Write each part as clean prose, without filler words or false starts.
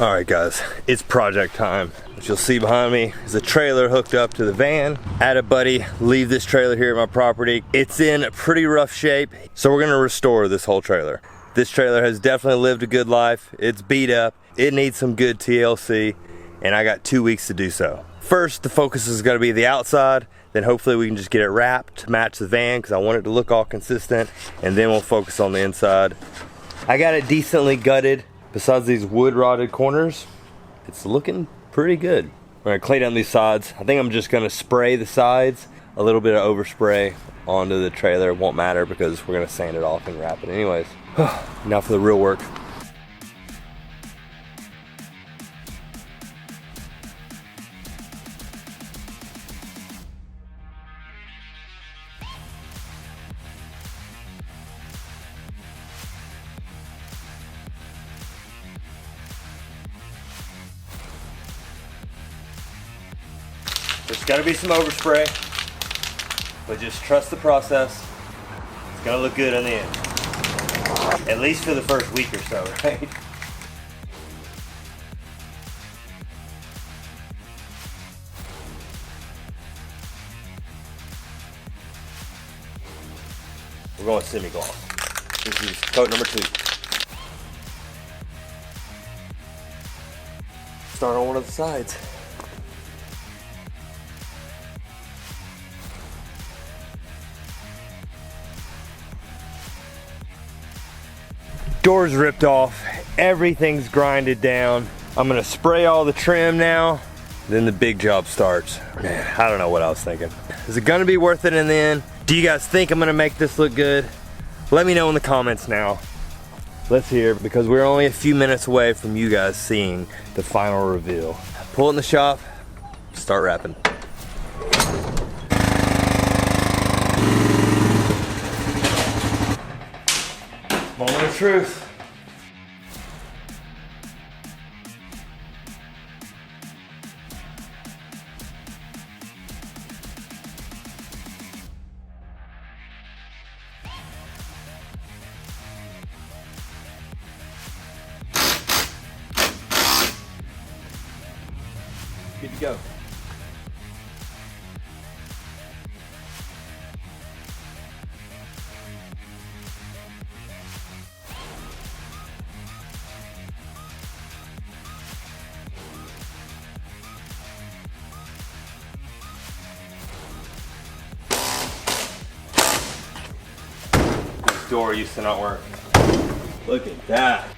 All right guys, it's project time. What you'll see behind me is a trailer hooked up to the van. I had a buddy leave this trailer here at my property. It's in pretty rough shape, so we're gonna restore this whole trailer. This trailer has definitely lived a good life. It's beat up. It needs some good TLC, and I got 2 weeks to do so. First, the focus is gonna be the outside, then hopefully we can just get it wrapped to match the van because I want it to look all consistent, and then we'll focus on the inside. I got it decently gutted. Besides these wood rotted corners, it's looking pretty good. We're gonna clay down these sides. I think I'm just gonna spray the sides, a little bit of overspray onto the trailer. It won't matter because we're gonna sand it off and wrap it anyways. Now for the real work. There's gotta be some overspray, but just trust the process. It's gonna look good in the end. At least for the first week or so, right? We're going semi-gloss. This is coat number 2. Start on one of the sides. Doors ripped off, everything's grinded down. I'm gonna spray all the trim now, then the big job starts. Man, I don't know what I was thinking. Is it gonna be worth it in the end? Do you guys think I'm gonna make this look good? Let me know in the comments now. Let's hear, because we're only a few minutes away from you guys seeing the final reveal. Pull it in the shop, start wrapping. Moment of truth. Good to go. Door used to not work. Look at that.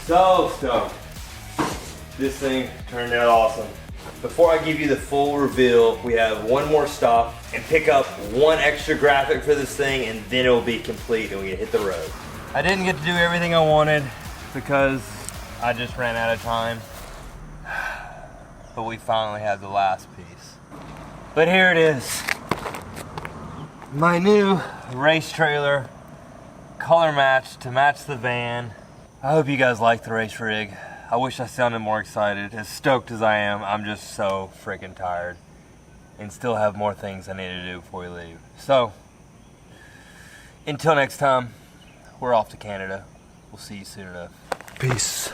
So stoked. This thing turned out awesome. Before I give you the full reveal, we have one more stop and pick up one extra graphic for this thing, and then it will be complete and we can hit the road. I didn't get to do everything I wanted because I just ran out of time. But we finally have the last piece. But here it is. My new race trailer, color matched to match the van. I hope you guys like the race rig. I wish I sounded more excited. As stoked as I am, I'm just so freaking tired and still have more things I need to do before we leave. So, until next time, we're off to Canada. We'll see you soon enough. Peace.